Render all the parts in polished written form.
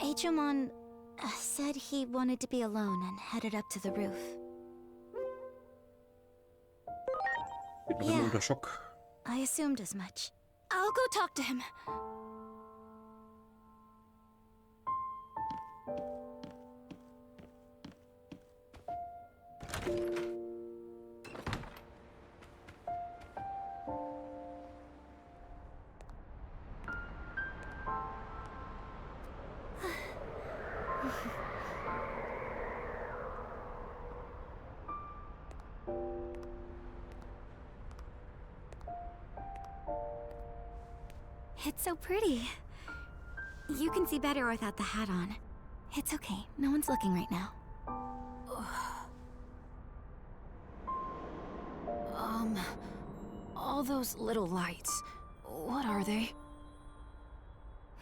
Digimon said he wanted to be alone and headed up to the roof. Yeah, unter Schock. I assumed as much. I'll go talk to him. It's so pretty. You can see better without the hat on. It's okay. No one's looking right now. All those little lights, what are they?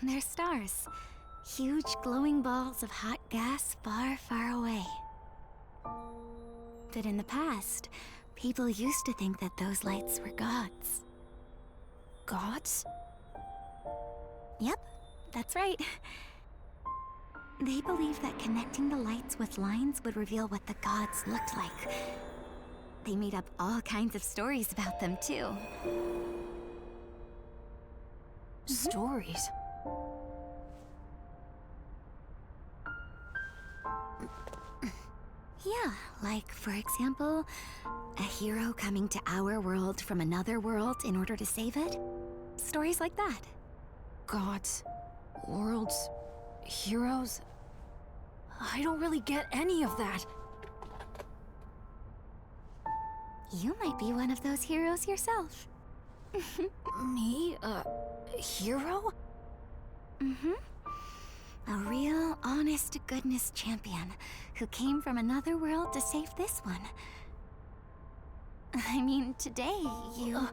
They're stars. Huge glowing balls of hot gas far, far away. But in the past, people used to think that those lights were gods. Gods? Yep, that's right. They believed that connecting the lights with lines would reveal what the gods looked like. They made up all kinds of stories about them, too. Stories? Yeah, like, for example, a hero coming to our world from another world in order to save it. Stories like that. Gods, worlds, heroes. I don't really get any of that. You might be one of those heroes yourself. Me? A hero? Mm-hmm. A real, honest-to-goodness champion who came from another world to save this one. I mean, today, you...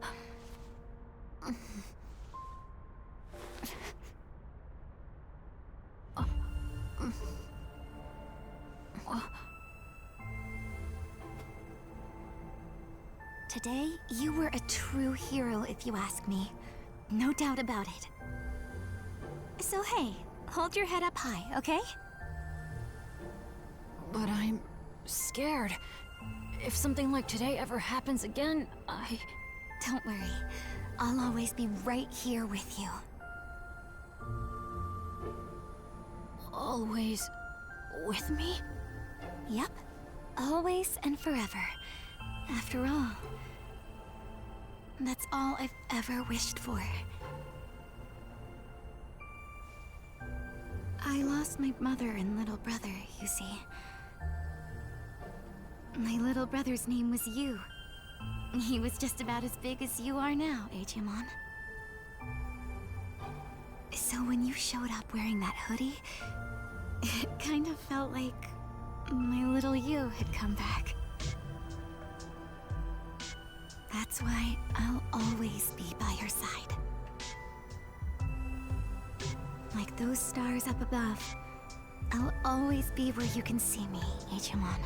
Today, you were a true hero, if you ask me. No doubt about it. So hey, hold your head up high, okay? But I'm scared. If something like today ever happens again, Don't worry. I'll always be right here with you. Always with me? Yep. Always and forever. After all, that's all I've ever wished for. I lost my mother and little brother, you see. My little brother's name was Yu. He was just about as big as you are now, Digimon. So when you showed up wearing that hoodie, it kind of felt like my little Yu had come back. That's why I'll always be by your side. Like those stars up above, I'll always be where you can see me, Digimon.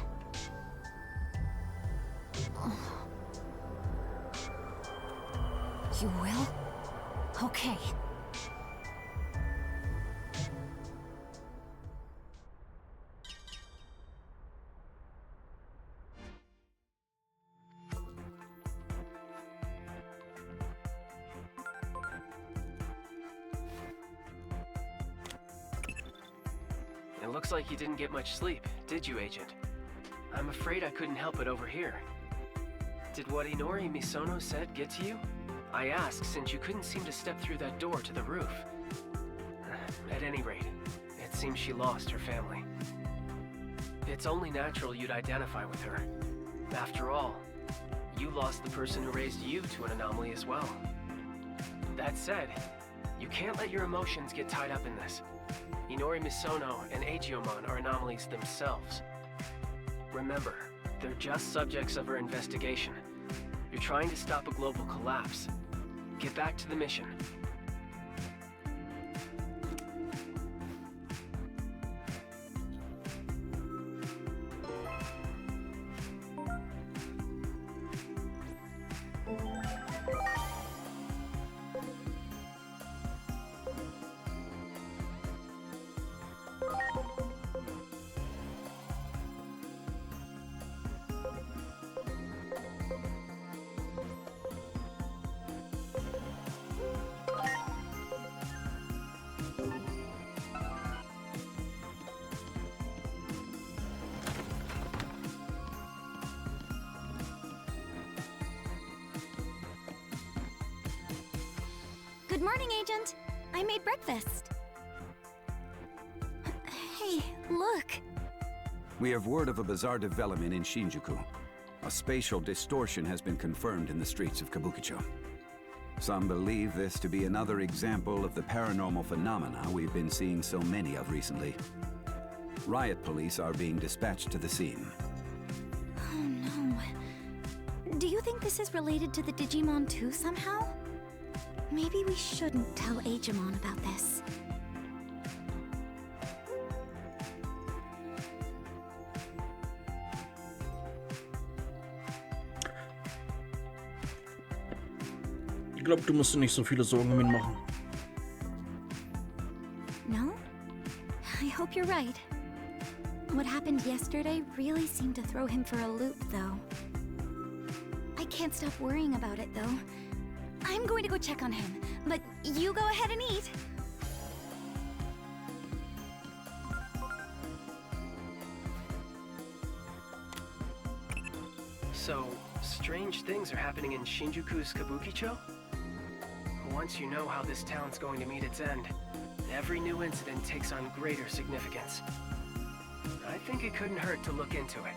You will? Okay. It looks like you didn't get much sleep, did you, Agent? I'm afraid I couldn't help it over here. Did what Inori Misono said get to you? I asked since you couldn't seem to step through that door to the roof. At any rate, it seems she lost her family. It's only natural you'd identify with her. After all, you lost the person who raised you to an anomaly as well. That said, you can't let your emotions get tied up in this. Inori Misono and Agumon are anomalies themselves. Remember, they're just subjects of her investigation. You're trying to stop a global collapse. Get back to the mission. Good morning, Agent. I made breakfast. Hey, look. We have word of a bizarre development in Shinjuku. A spatial distortion has been confirmed in the streets of Kabukicho. Some believe this to be another example of the paranormal phenomena we've been seeing so many of recently. Riot police are being dispatched to the scene. Oh no. Do you think this is related to the Digimon too somehow? Maybe we shouldn't tell Agemon about this. Ich glaube, du musst dir nicht so viele Sorgen um ihn machen. No? I hope you're right. What happened yesterday really seemed to throw him for a loop, though. I can't stop worrying about it, though. I'm going to go check on him, but you go ahead and eat. So, strange things are happening in Shinjuku's Kabukicho? Once you know how this town's going to meet its end, every new incident takes on greater significance. I think it couldn't hurt to look into it.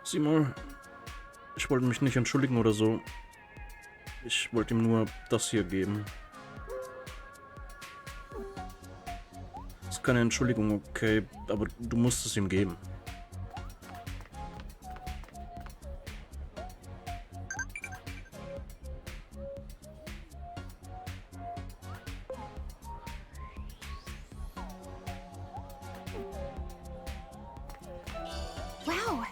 Sieh mal, ich wollte mich nicht entschuldigen oder so. Ich wollte ihm nur das hier geben. Das ist keine Entschuldigung, okay, aber du musst es ihm geben. Wow.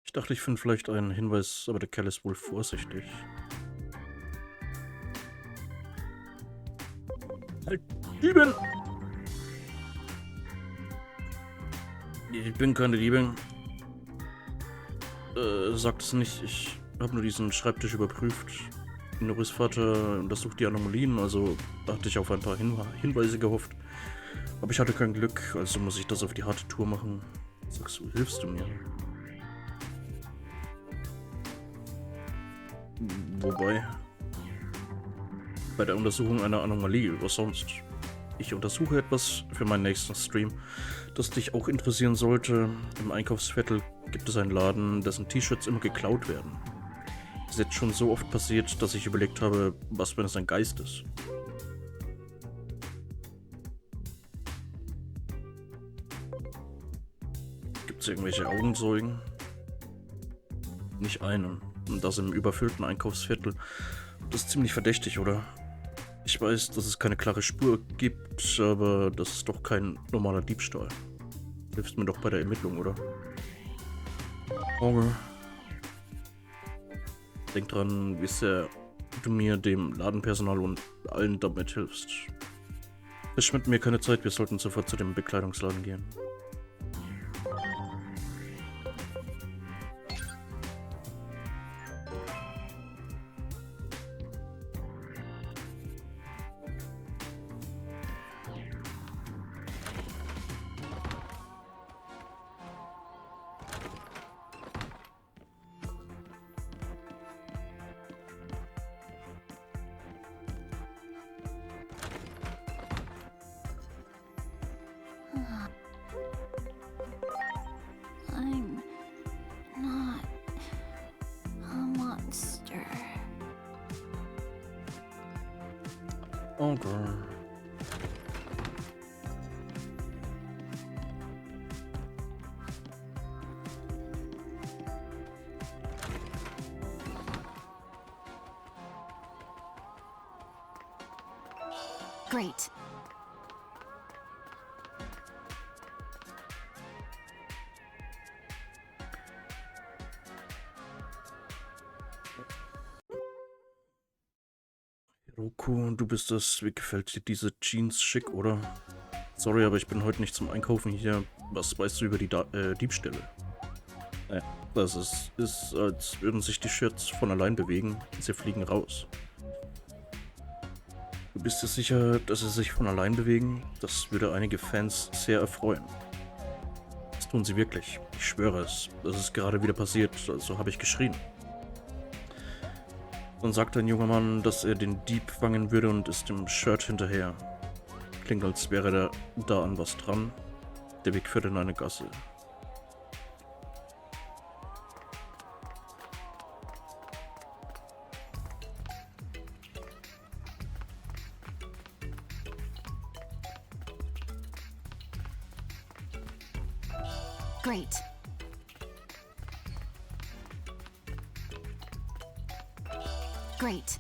Ich dachte, ich finde vielleicht einen Hinweis, aber der Kerl ist wohl vorsichtig. Halt, Dieben! Ich bin keine Diebin. Sagt es nicht, ich habe nur diesen Schreibtisch überprüft. Inoris Vater untersucht die Anomalien, also hatte ich auf ein paar Hinweise gehofft. Aber ich hatte kein Glück, also muss ich das auf die harte Tour machen. Sagst du, hilfst du mir? Wobei, bei der Untersuchung einer Anomalie, was sonst? Ich untersuche etwas für meinen nächsten Stream, das dich auch interessieren sollte. Im Einkaufsviertel gibt es einen Laden, dessen T-Shirts immer geklaut werden. Es ist jetzt schon so oft passiert, dass ich überlegt habe, was, wenn es ein Geist ist. Gibt es irgendwelche Augenzeugen? Nicht einen. Und das im überfüllten Einkaufsviertel. Das ist ziemlich verdächtig, oder? Ich weiß, dass es keine klare Spur gibt, aber das ist doch kein normaler Diebstahl. Hilfst mir doch bei der Ermittlung, oder? Okay. Denk dran, wie sehr du mir, dem Ladenpersonal und allen damit hilfst. Verschwend mir keine Zeit, wir sollten sofort zu dem Bekleidungsladen gehen. I'm not a monster. Okay. Great. Roku, du bist es. Wie gefällt dir diese Jeans schick, oder? Sorry, aber ich bin heute nicht zum Einkaufen hier. Was weißt du über die Diebstähle? Das ist, als würden sich die Shirts von allein bewegen und sie fliegen raus. Du bist dir sicher, dass sie sich von allein bewegen? Das würde einige Fans sehr erfreuen. Das tun sie wirklich. Ich schwöre es. Das ist gerade wieder passiert, also habe ich geschrien. Dann sagt ein junger Mann, dass er den Dieb fangen würde und ist dem Shirt hinterher. Klingt, als wäre da an was dran. Der Weg führt in eine Gasse. Great. Great.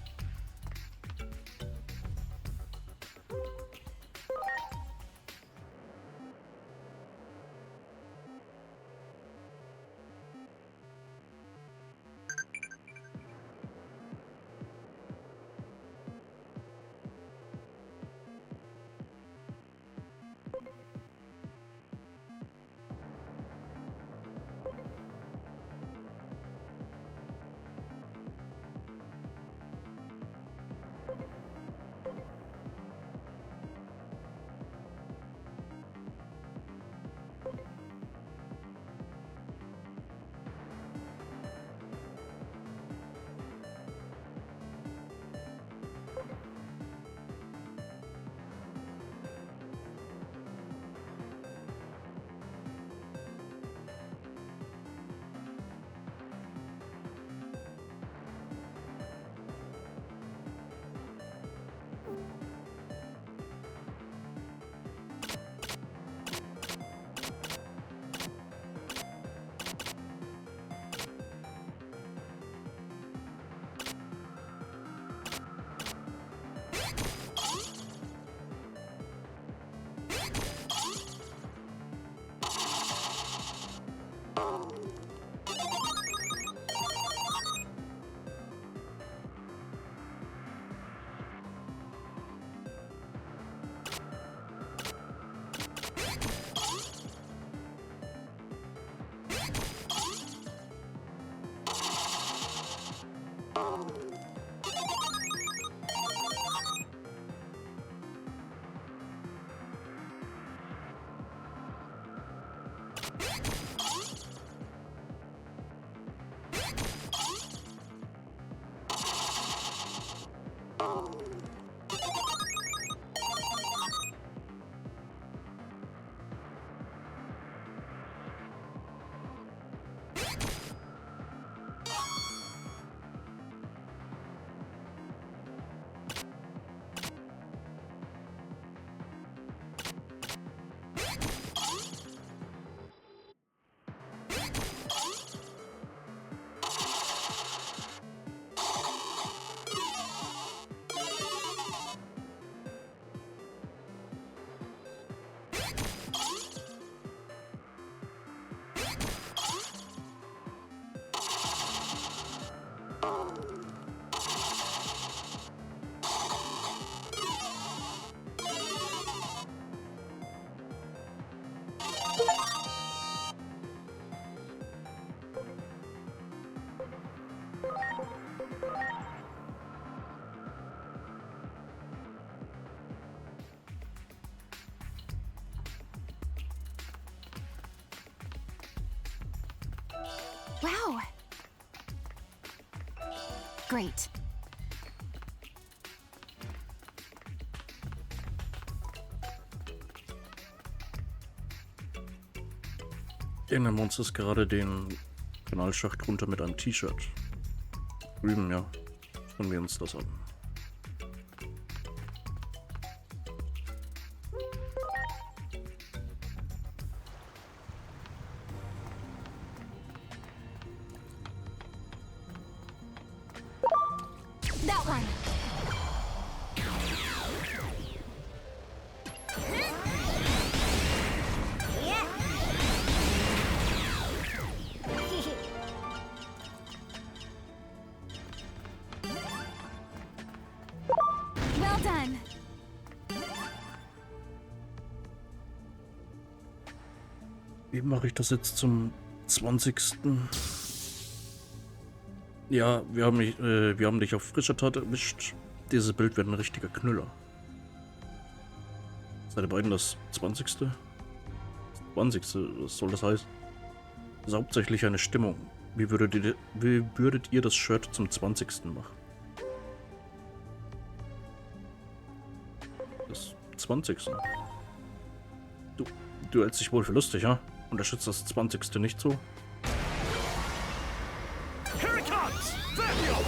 Wow. Great. Irgendein Monster ist gerade den Kanalschacht runter mit einem T-Shirt. Drüben, ja. Schauen wir uns das an. That one. Wie mache ich das jetzt zum 20.? Ja, wir haben dich auf frischer Tat erwischt. Dieses Bild wird ein richtiger Knüller. Seid ihr beiden das 20.? 20. Was soll das heißen? Das ist hauptsächlich eine Stimmung. Wie würdet ihr das Shirt zum 20. machen? Das 20. Du hältst dich wohl für lustig, ja? Unterstützt das 20. nicht so? Here it comes! There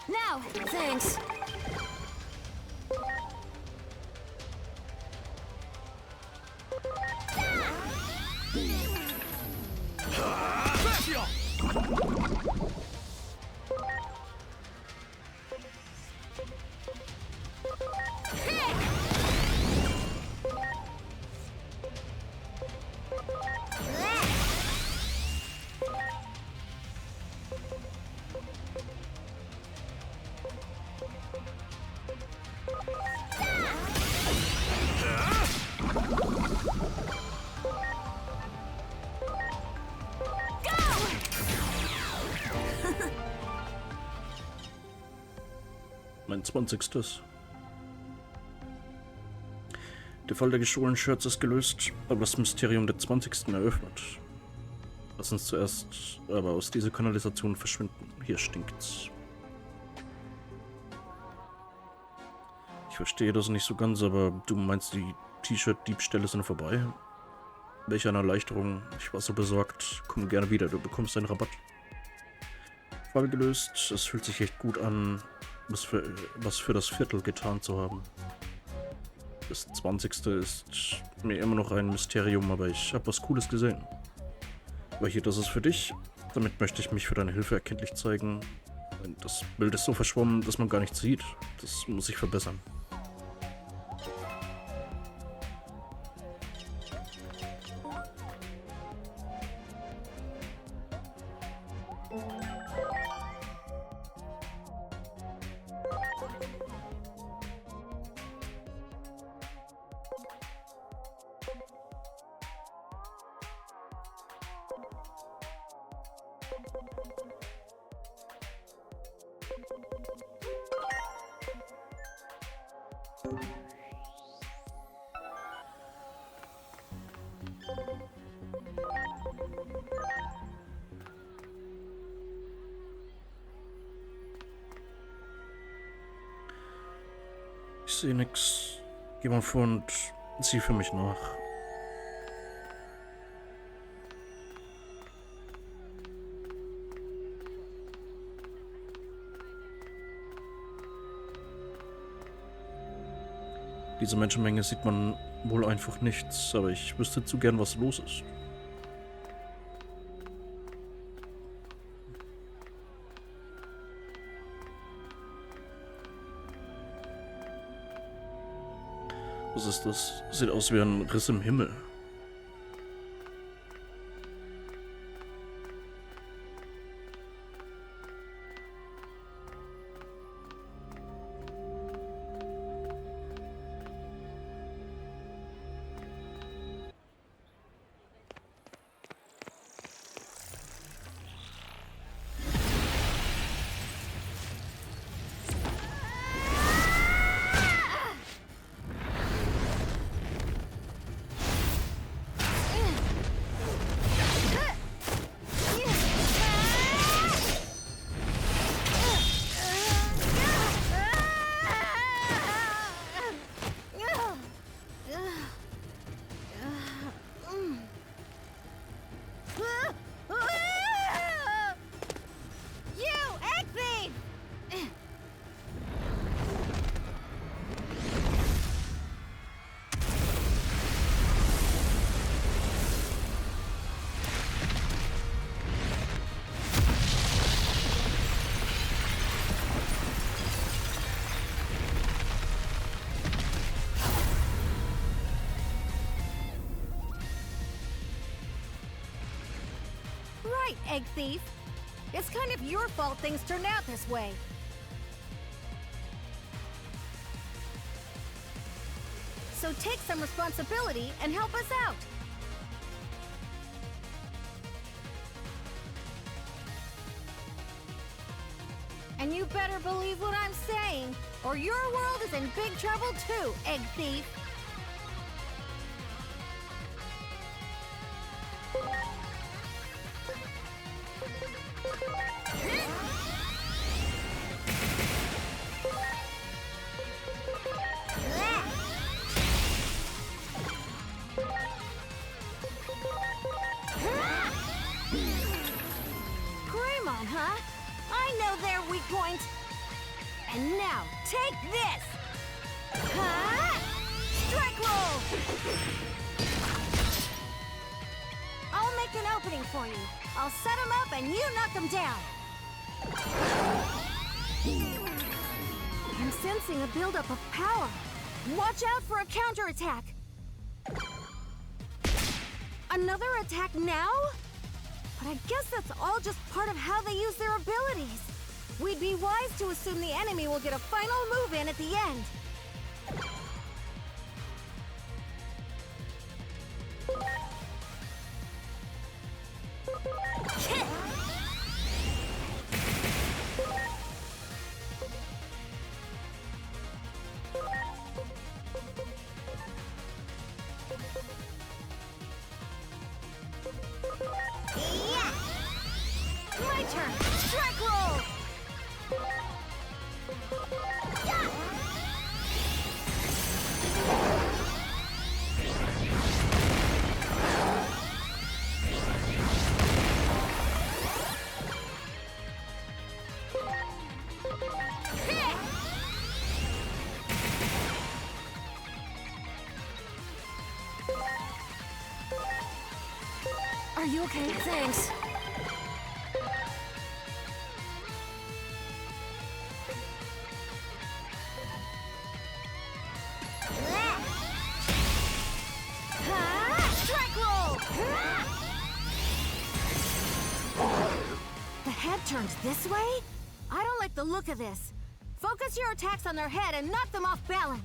Now, thanks. Mein 20. Der Fall der gestohlenen Shirts ist gelöst, aber das Mysterium der 20. eröffnet. Lass uns zuerst aber aus dieser Kanalisation verschwinden. Hier stinkt's. Ich verstehe das nicht so ganz, aber du meinst, die T-Shirt-Diebstähle sind vorbei? Welch eine Erleichterung. Ich war so besorgt. Komm gerne wieder, du bekommst einen Rabatt. Fall gelöst. Es fühlt sich echt gut an, was für das Viertel getan zu haben. Das 20. ist mir immer noch ein Mysterium, aber ich habe was Cooles gesehen. Aber hier, das ist für dich. Damit möchte ich mich für deine Hilfe erkenntlich zeigen. Das Bild ist so verschwommen, dass man gar nichts sieht. Das muss ich verbessern. Ich sehe nix. Geh mal vor und sieh für mich nach. Diese Menschenmenge sieht man wohl einfach nichts, aber ich wüsste zu gern, was los ist. Was ist das? Sieht aus wie ein Riss im Himmel. egg thief. It's kind of your fault things turned out this way. So take some responsibility and help us out. And you better believe what I'm saying, or your world is in big trouble too, egg thief. Greymon, huh? I know their weak point. And now, take this! Huh? Strike roll! I'll make an opening for you. I'll set them up and you knock them down. I'm sensing a buildup of power. Watch out for a counterattack. Another attack now? But I guess that's all just part of how they use their abilities. We'd be wise to assume the enemy will get a final move in at the end. My turn! Strike roll! Are you okay? Thanks. Strike roll! The head turns this way? I don't like the look of this. Focus your attacks on their head and knock them off balance.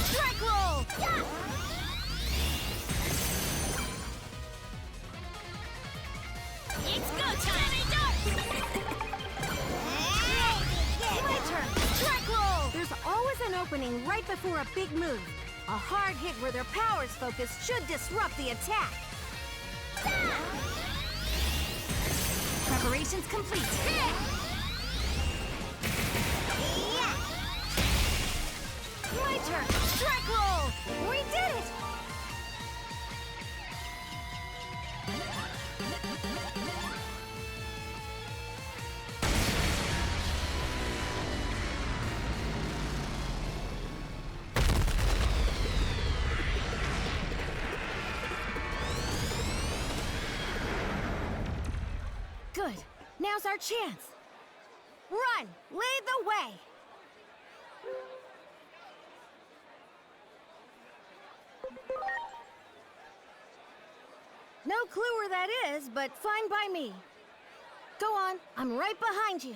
Strike roll! It's go time! My turn! Strike roll! There's always an opening right before a big move. A hard hit where their power's focus should disrupt the attack. Preparations complete. My turn! Strike roll! We did it! Good. Now's our chance. Run! Lead the way! No clue where that is, but fine by me. Go on, I'm right behind you.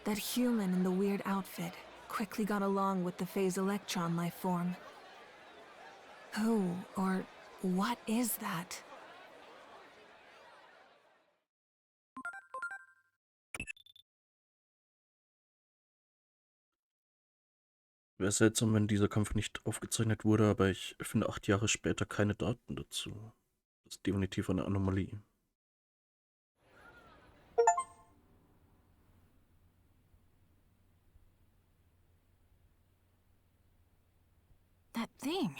That human in the weird outfit quickly got along with the phase electron life form. Who or what is that? Wäre seltsam, wenn dieser Kampf nicht aufgezeichnet wurde, aber ich finde 8 Jahre später keine Daten dazu. Das ist definitiv eine Anomalie. That thing.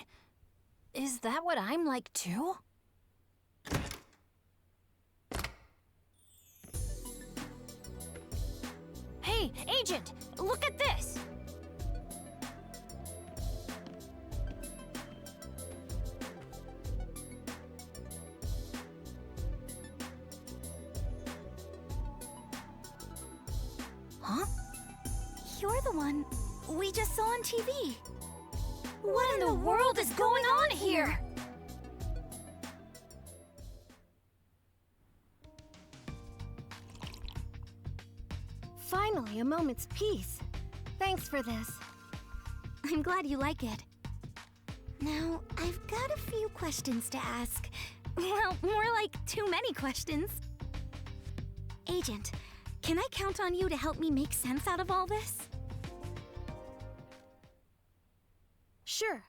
Is that what I'm like too? Hey, Agent! Look at this! Huh? You're the one we just saw on TV. What in the world is going on here? Finally, a moment's peace. Thanks for this. I'm glad you like it. Now, I've got a few questions to ask. Well, more like too many questions. Agent, can I count on you to help me make sense out of all this? Sure.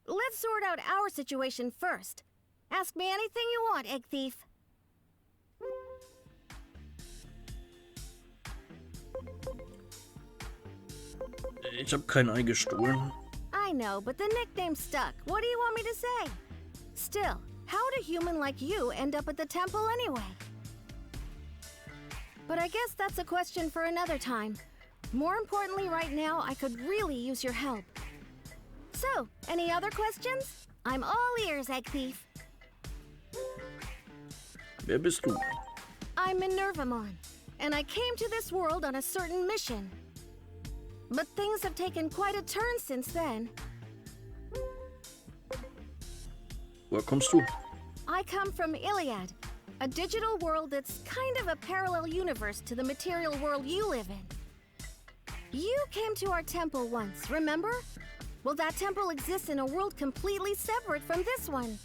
Let's sort out our situation first. Ask me anything you want, Egg Thief. Ich habe kein Ei gestohlen. I know, but the nickname stuck. What do you want me to say? Still, how'd a human like you end up at the temple anyway? But I guess that's a question for another time. More importantly, right now, I could really use your help. So, any other questions? I'm all ears, Egg Thief. Wer bist du? I'm Minervamon, and I came to this world on a certain mission. But things have taken quite a turn since then. Woher kommst du? I come from Iliad, a digital world that's kind of a parallel universe to the material world you live in. You came to our temple once, remember? Well, that temple exists in a world completely separate from this one.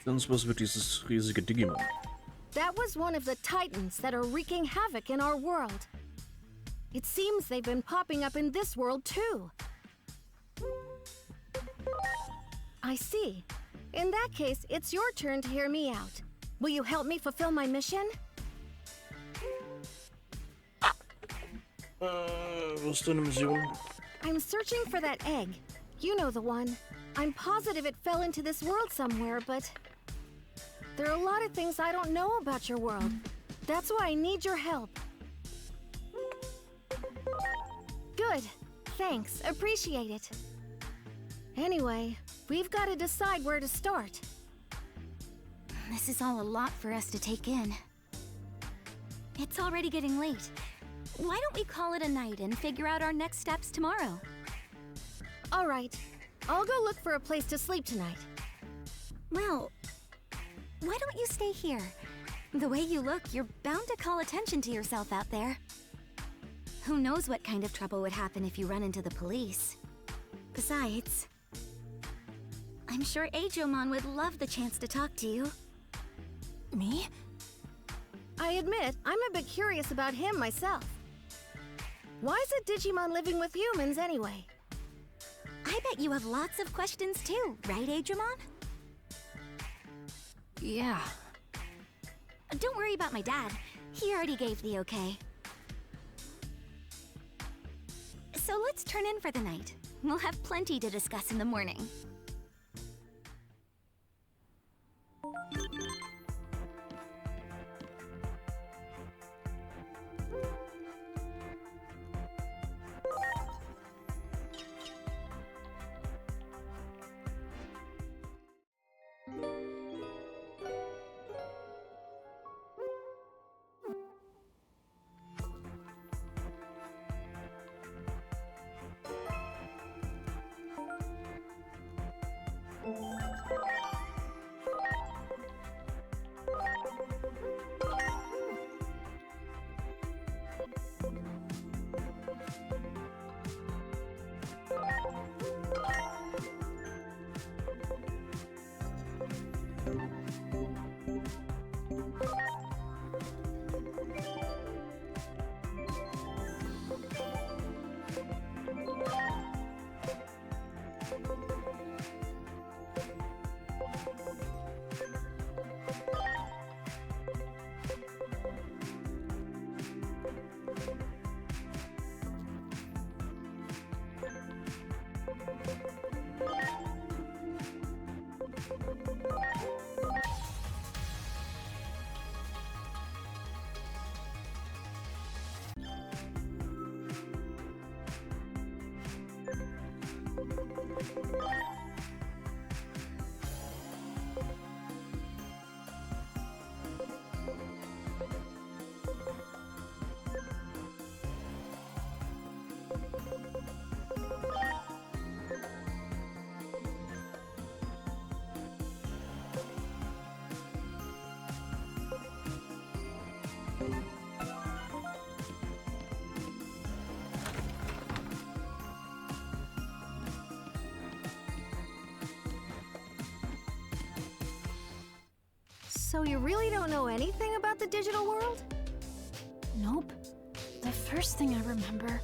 Sonst was wird dieses riesige Digimon? That was one of the titans that are wreaking havoc in our world. It seems they've been popping up in this world too. I see. In that case, it's your turn to hear me out. Will you help me fulfill my mission? Was ist deine Mission? I'm searching for that egg. You know the one. I'm positive it fell into this world somewhere, but there are a lot of things I don't know about your world. That's why I need your help. Good. Thanks. Appreciate it. Anyway, we've got to decide where to start. This is all a lot for us to take in. It's already getting late. Why don't we call it a night and figure out our next steps tomorrow? All right. I'll go look for a place to sleep tonight. Well, why don't you stay here? The way you look, you're bound to call attention to yourself out there. Who knows what kind of trouble would happen if you run into the police. Besides, I'm sure Agomon would love the chance to talk to you. Me? I admit, I'm a bit curious about him myself. Why is a Digimon living with humans anyway? I bet you have lots of questions too, right, Agomon? Yeah. Don't worry about my dad. He already gave the okay. So let's turn in for the night. We'll have plenty to discuss in the morning. So you really don't know anything about the digital world? Nope. The first thing I remember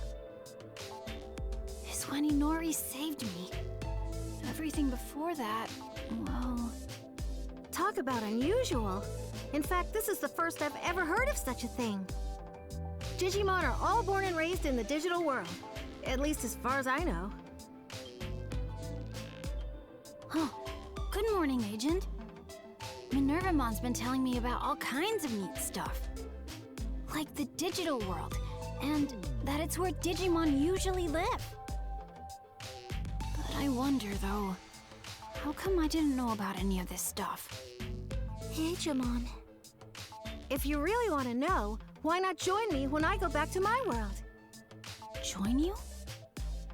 is when Inori saved me. Everything before that, well... Talk about unusual. In fact, this is the first I've ever heard of such a thing. Digimon are all born and raised in the digital world. At least as far as I know. Oh, good morning, Agent. Minervamon's been telling me about all kinds of neat stuff. Like the digital world, and that it's where Digimon usually live. But I wonder, though, how come I didn't know about any of this stuff? Digimon. If you really want to know, why not join me when I go back to my world? Join you?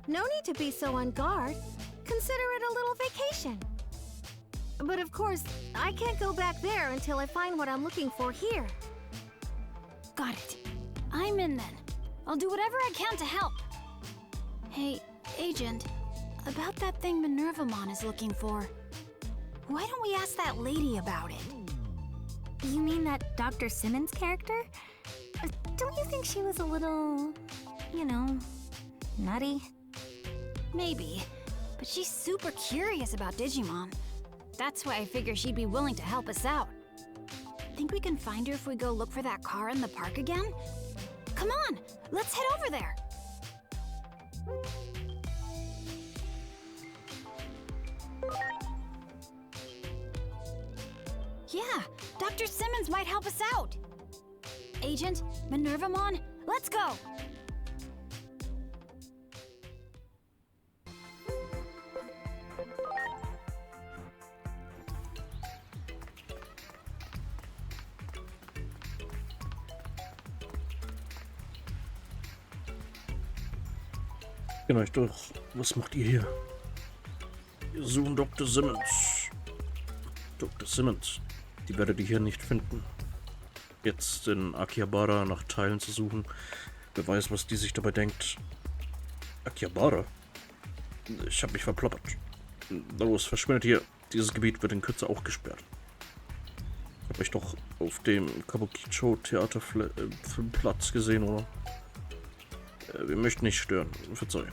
No need to be so on guard. Consider it a little vacation. But of course, I can't go back there until I find what I'm looking for here. Got it. I'm in then. I'll do whatever I can to help. Hey, Agent, about that thing Minervamon is looking for, why don't we ask that lady about it? You mean that Dr. Simmons character? Don't you think she was a little, you know, nutty? Maybe, but she's super curious about Digimon. That's why I figure she'd be willing to help us out. Think we can find her if we go look for that car in the park again? Come on, let's head over there. Yeah, Dr. Simmons might help us out. Agent, Minervamon, let's go. Kennt euch doch. Was macht ihr hier? Wir suchen Dr. Simmons. Dr. Simmons. Die werdet ihr hier nicht finden. Jetzt in Akihabara nach Teilen zu suchen. Wer weiß, was die sich dabei denkt. Akihabara? Ich hab mich verploppert. Los, verschwindet hier. Dieses Gebiet wird in Kürze auch gesperrt. Ich hab euch doch auf dem Kabukicho-Theaterplatz gesehen, oder? Wir möchten nicht stören. Verzeihung.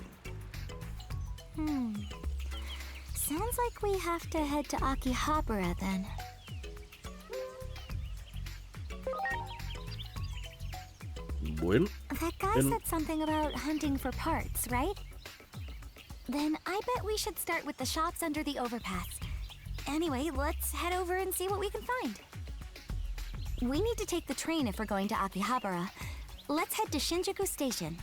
Sounds like we have to head to Akihabara then. Wohin? That guy said something about hunting for parts, right? Then I bet we should start with the shops under the overpass. Anyway, let's head over and see what we can find. We need to take the train if we're going to Akihabara. Let's head to Shinjuku Station.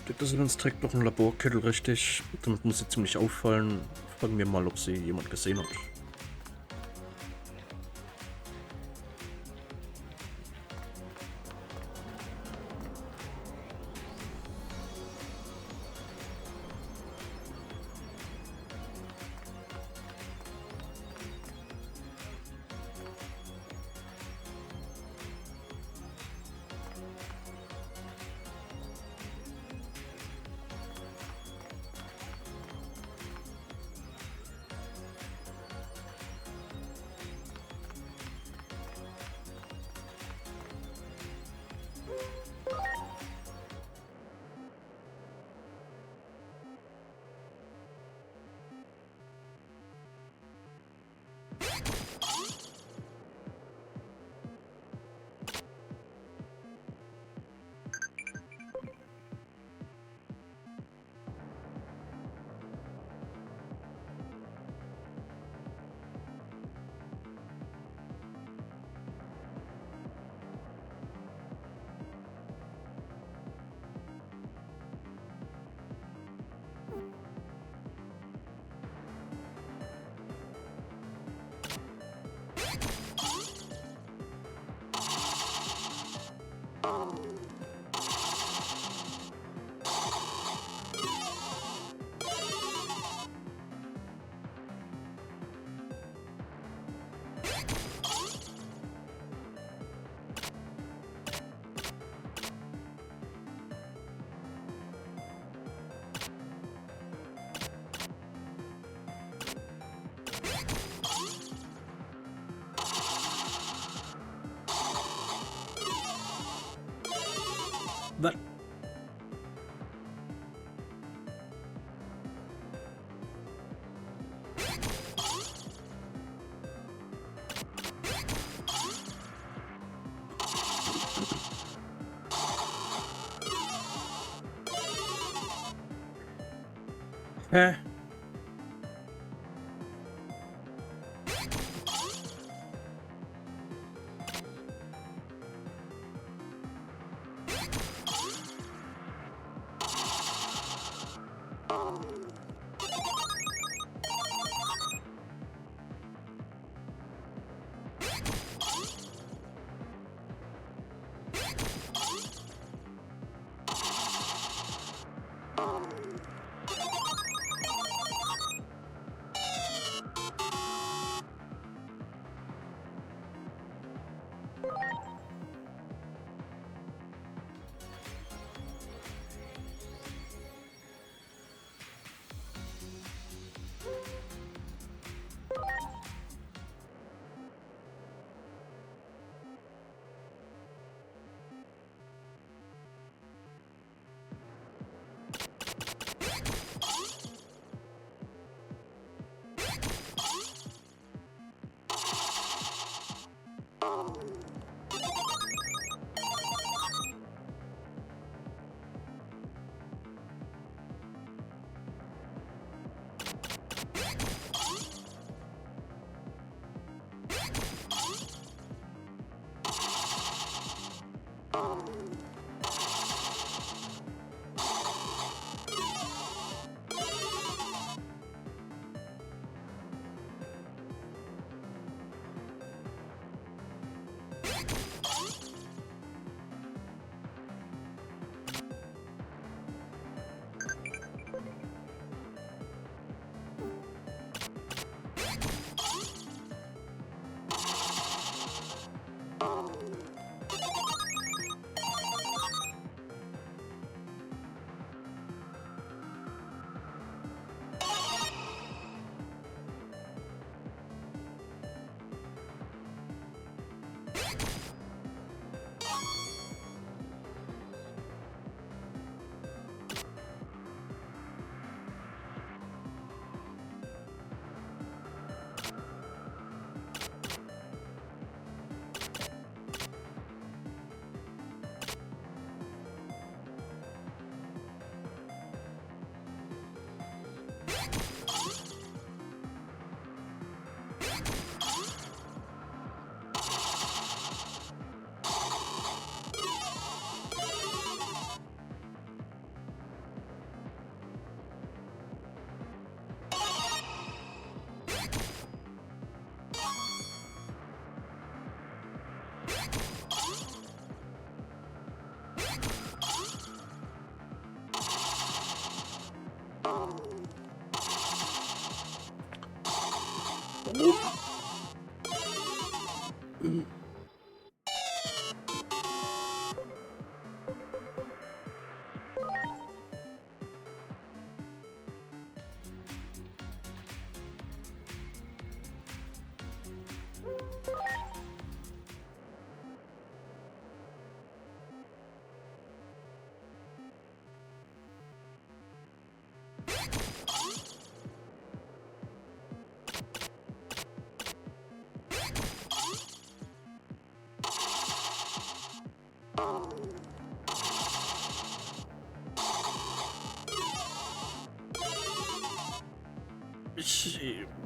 Dr. Simmons trägt noch einen Laborkittel, richtig. Damit muss sie ziemlich auffallen. Fragen wir mal, ob sie jemand gesehen hat. Was? Hä?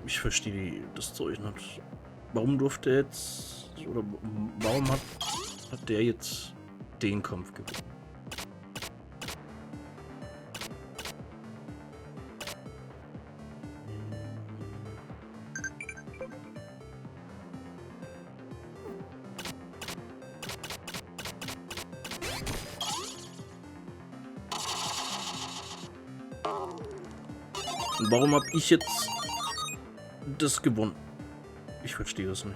Ich verstehe das Zeug nicht. Warum durfte er jetzt, oder warum hat der jetzt den Kampf gewonnen? Und warum habe ich jetzt das gewonnen? Ich verstehe das nicht.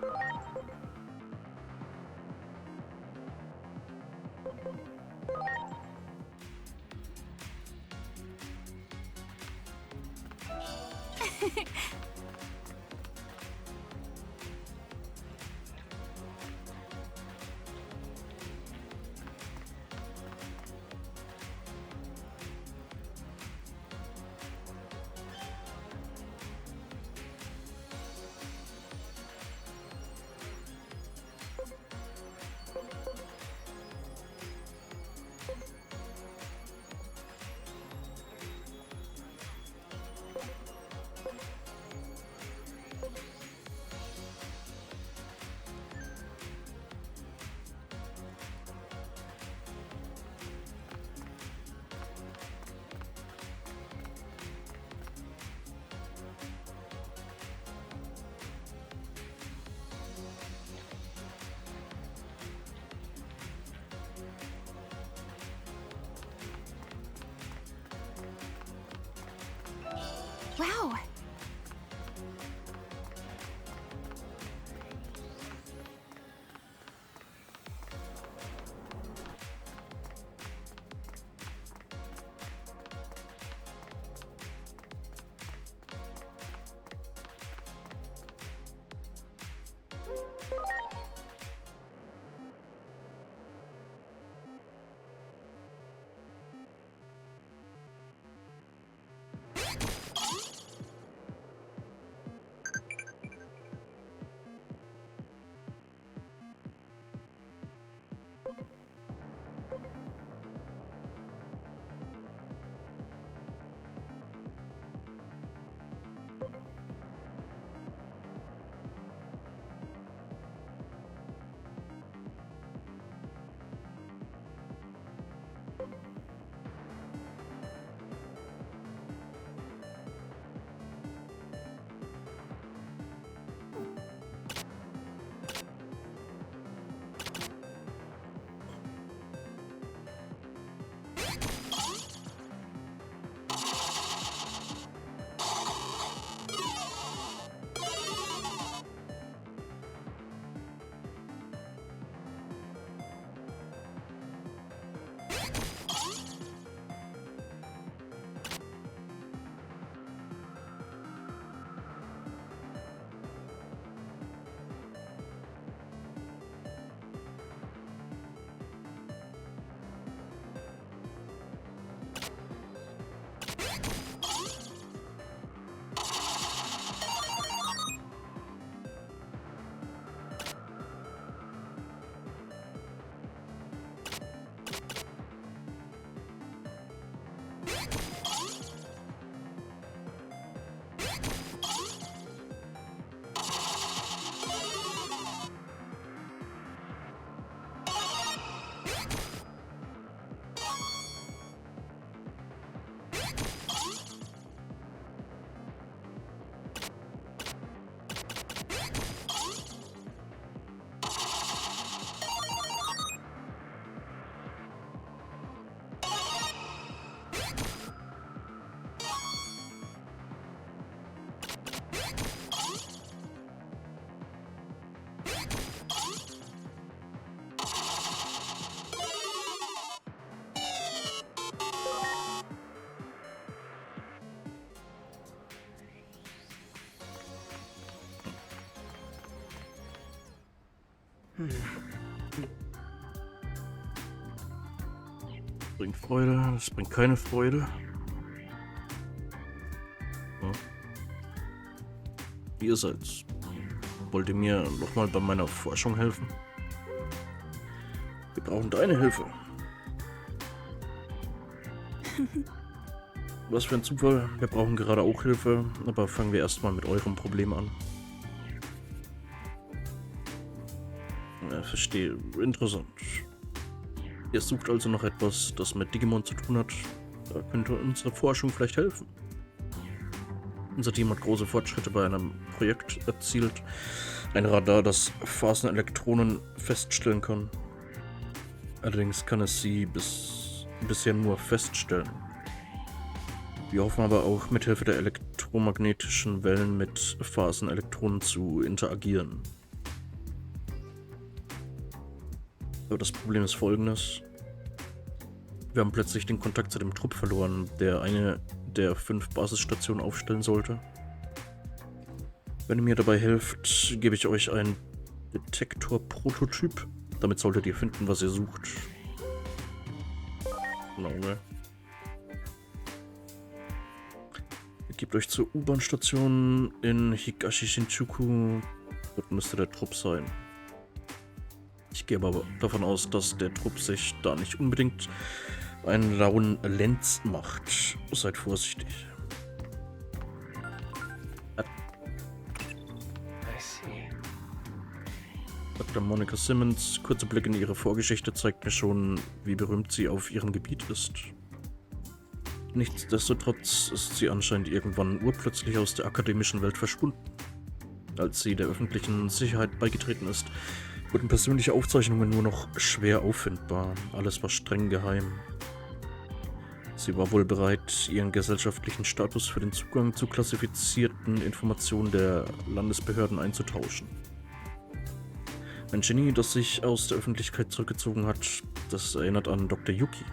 Wow. Bringt Freude, das bringt keine Freude. Ja. Ihr seid. Wollt ihr mir nochmal bei meiner Forschung helfen? Wir brauchen deine Hilfe. Was für ein Zufall. Wir brauchen gerade auch Hilfe, aber fangen wir erstmal mit eurem Problem an. Ja, verstehe. Interessant. Ihr sucht also noch etwas, das mit Digimon zu tun hat. Da könnte unsere Forschung vielleicht helfen. Unser Team hat große Fortschritte bei einem Projekt erzielt. Ein Radar, das Phasenelektronen feststellen kann. Allerdings kann es sie bisher nur feststellen. Wir hoffen aber auch, mithilfe der elektromagnetischen Wellen mit Phasenelektronen zu interagieren. Aber das Problem ist folgendes. Wir haben plötzlich den Kontakt zu dem Trupp verloren, der eine der 5 Basisstationen aufstellen sollte. Wenn ihr mir dabei helft, gebe ich euch einen Detektor-Prototyp. Damit solltet ihr finden, was ihr sucht. Genau, ne? Ihr gebt euch zur U-Bahn-Station in Higashi-Shinjuku. Dort müsste der Trupp sein. Ich gehe aber davon aus, dass der Trupp sich da nicht unbedingt einen lauen Lenz macht. Seid vorsichtig. I see. Dr. Monica Simmons, kurzer Blick in ihre Vorgeschichte zeigt mir schon, wie berühmt sie auf ihrem Gebiet ist. Nichtsdestotrotz ist sie anscheinend irgendwann urplötzlich aus der akademischen Welt verschwunden. Als sie der öffentlichen Sicherheit beigetreten ist, wurden persönliche Aufzeichnungen nur noch schwer auffindbar. Alles war streng geheim. Sie war wohl bereit, ihren gesellschaftlichen Status für den Zugang zu klassifizierten Informationen der Landesbehörden einzutauschen. Ein Genie, das sich aus der Öffentlichkeit zurückgezogen hat, das erinnert an Dr. Yuki.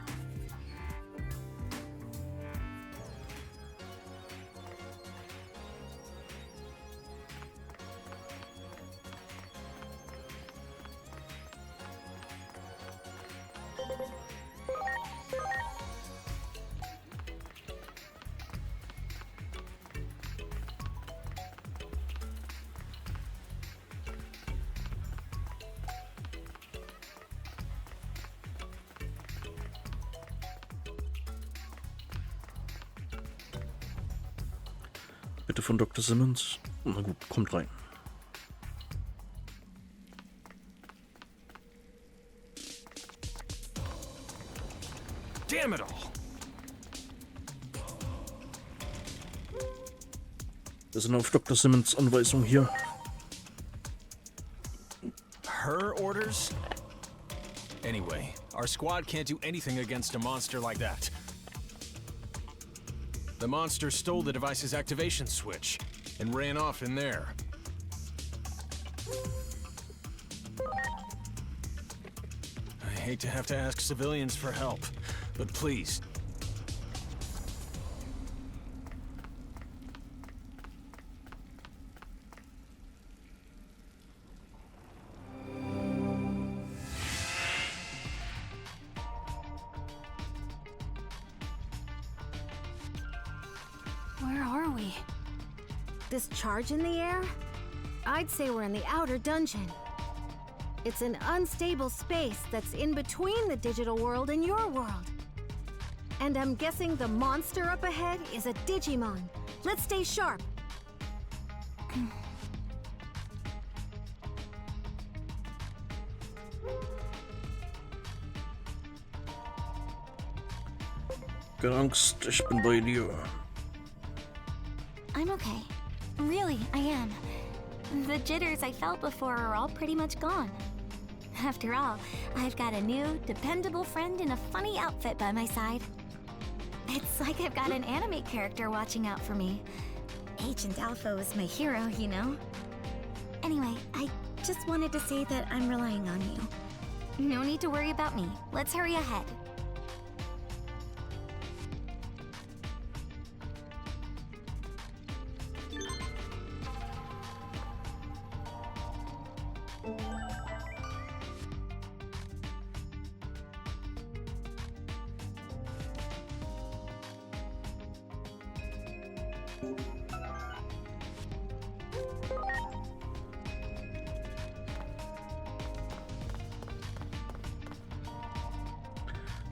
Bitte von Dr. Simmons. Na gut, kommt rein. Damn it all! Wir sind auf Dr. Simmons Anweisung hier. Her orders? Anyway, our squad can't do anything against a monster like that. The monster stole the device's activation switch and ran off in there. I hate to have to ask civilians for help, but please. Where are we? This charge in the air? I'd say we're in the outer dungeon. It's an unstable space that's in between the digital world and your world. And I'm guessing the monster up ahead is a Digimon. Let's stay sharp. Keine Angst, ich bin bei dir. I'm okay. Really, I am. The jitters I felt before are all pretty much gone. After all, I've got a new, dependable friend in a funny outfit by my side. It's like I've got an anime character watching out for me. Agent Alpha was my hero, you know? Anyway, I just wanted to say that I'm relying on you. No need to worry about me. Let's hurry ahead.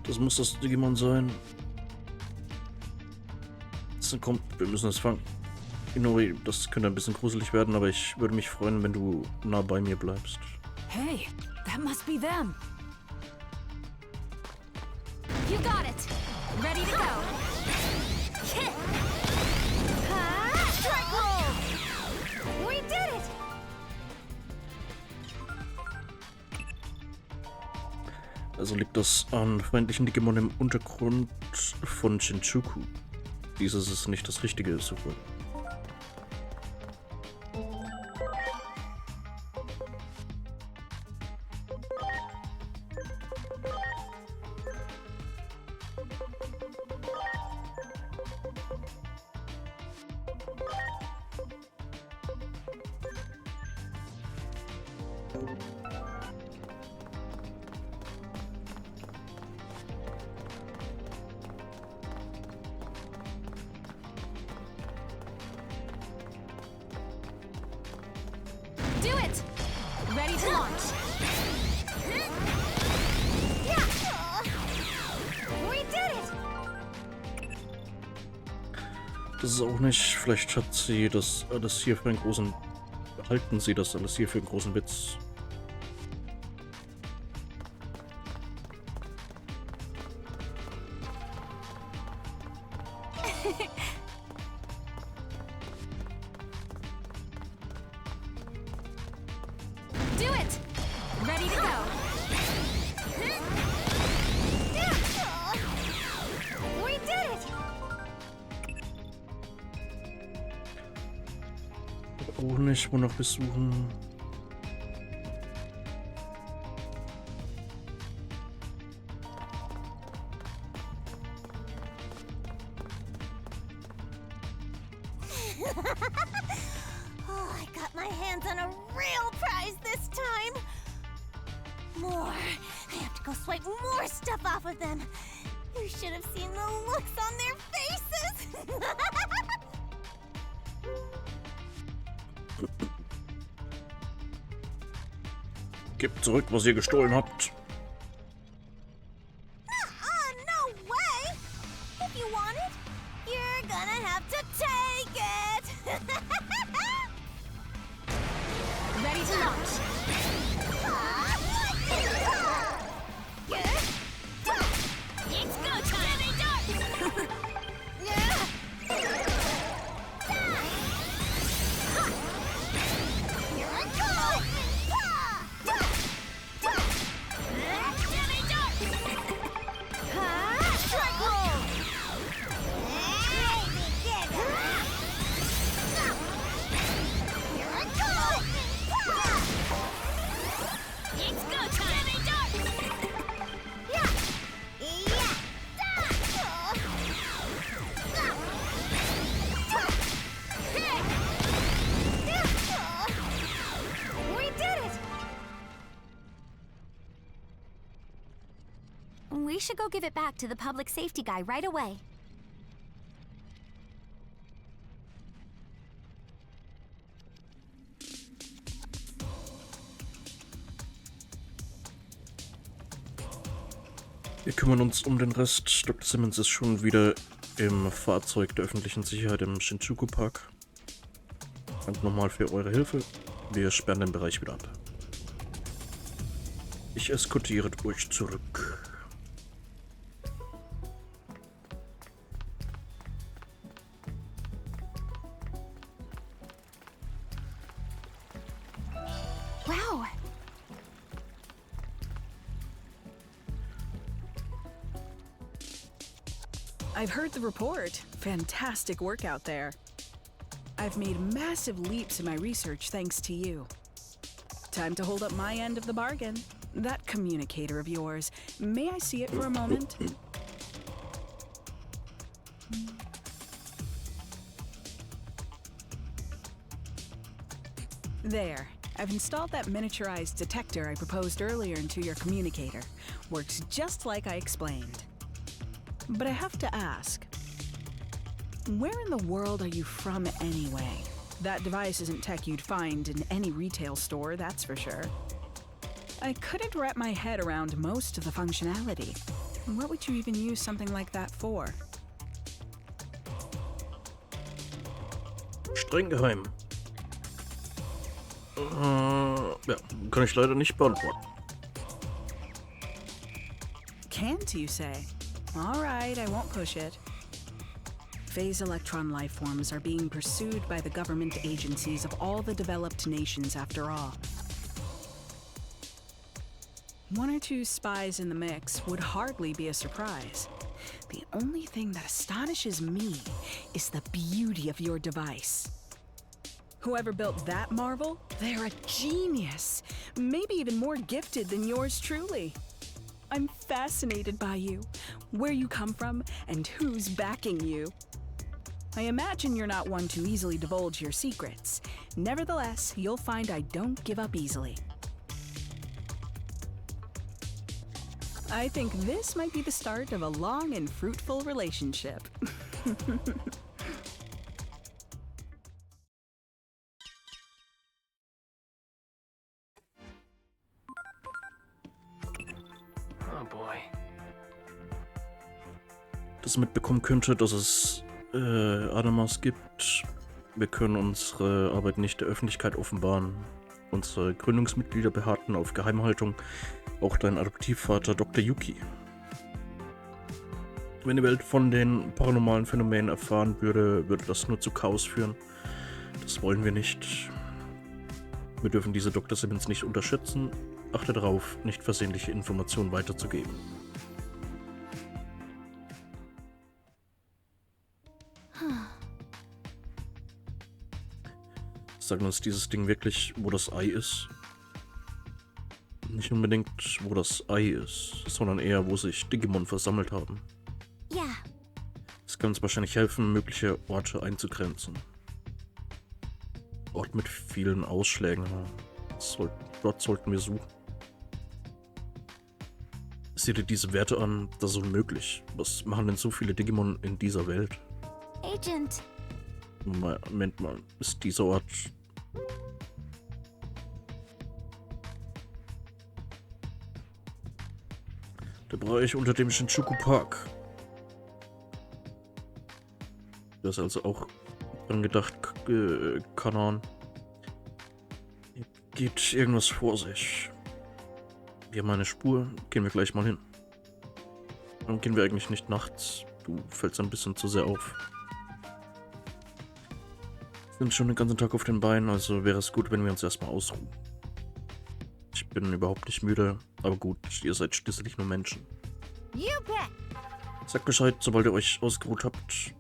Das muss das Digimon sein. Kommt, wir müssen es fangen. Inori, das könnte ein bisschen gruselig werden, aber ich würde mich freuen, wenn du nah bei mir bleibst. Hey, that must be them. You got it. Ready to go. Hit. Strike roll! We did it! Also liegt das an feindlichen Digimon im Untergrund von Shinjuku. Dieses ist nicht das Richtige, super. Do it! Ready to launch. We did it! Das ist auch nicht. Vielleicht hat sie das alles hier für einen großen. Halten sie das alles hier für einen großen Witz. Do it! Ready to go. We did it! Auch nicht, wonach wir suchen. Oh, I got my hands on a real prize this time! More. I have to go swipe more stuff off of them. You should have seen the looks on their faces! Gebt zurück, was ihr gestohlen habt. No way! If you want it, you're gonna have to take it! Ready to launch. It's go time! Here I go! Strike roll! Here I go! It's go time! Yeah! We did it! We should go give it back to the public safety guy right away. Wir kümmern uns um den Rest. Dr. Simmons ist schon wieder im Fahrzeug der öffentlichen Sicherheit im Shinjuku Park. Danke nochmal für eure Hilfe. Wir sperren den Bereich wieder ab. Ich eskortiere euch zurück. Wow. I've heard the report. Fantastic work out there. I've made massive leaps in my research thanks to you. Time to hold up my end of the bargain. That communicator of yours, may I see it for a moment? There. I've installed that miniaturized detector I proposed earlier into your communicator. Works just like I explained. But I have to ask, where in the world are you from anyway? That device isn't tech you'd find in any retail store, that's for sure. I couldn't wrap my head around most of the functionality. What would you even use something like that for? Streng geheim. Ja, kann ich leider nicht beantworten. Can't, you say? All right, I won't push it. Phase electron lifeforms are being pursued by the government agencies of all the developed nations after all. One or two spies in the mix would hardly be a surprise. The only thing that astonishes me is the beauty of your device. Whoever built that marvel, they're a genius. Maybe even more gifted than yours truly. I'm fascinated by you, where you come from, and who's backing you. I imagine you're not one to easily divulge your secrets. Nevertheless, you'll find I don't give up easily. I think this might be the start of a long and fruitful relationship. Oh boy. Das mitbekommen könnte, dass es Adamas gibt. Wir können unsere Arbeit nicht der Öffentlichkeit offenbaren. Unsere Gründungsmitglieder beharrten auf Geheimhaltung, auch dein Adoptivvater Dr. Yuki. Wenn die Welt von den paranormalen Phänomenen erfahren würde, würde das nur zu Chaos führen. Das wollen wir nicht. Wir dürfen diese Dr. Simmons nicht unterschätzen. Achte darauf, nicht versehentliche Informationen weiterzugeben. Sagt uns dieses Ding wirklich, wo das Ei ist? Nicht unbedingt, wo das Ei ist, sondern eher, wo sich Digimon versammelt haben. Ja. Es kann uns wahrscheinlich helfen, mögliche Orte einzugrenzen. Ort mit vielen Ausschlägen. Dort sollten wir suchen. Sieh dir diese Werte an, das ist unmöglich. Was machen denn so viele Digimon in dieser Welt? Agent. Moment mal, ist dieser Ort... Der Bereich unter dem Shinjuku Park. Da ist also auch dran gedacht, Kanan. Hier geht irgendwas vor sich. Wir haben eine Spur, gehen wir gleich mal hin. Warum gehen wir eigentlich nicht nachts? Du fällst ein bisschen zu sehr auf. Wir sind schon den ganzen Tag auf den Beinen, also wäre es gut, wenn wir uns erstmal ausruhen. Ich bin überhaupt nicht müde, aber gut, ihr seid schließlich nur Menschen. You bet. Sagt Bescheid, sobald ihr euch ausgeruht habt.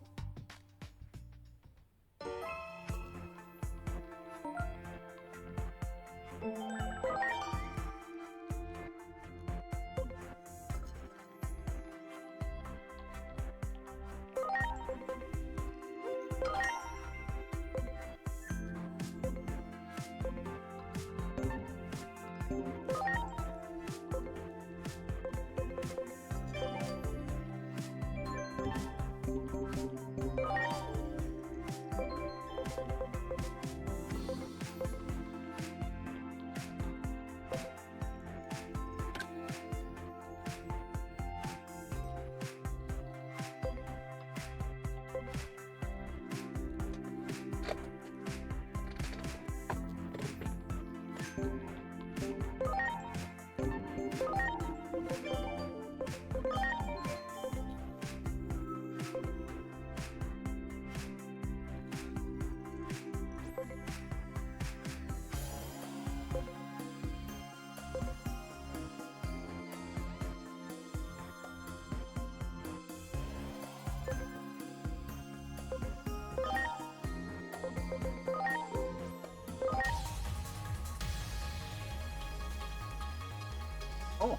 Oh.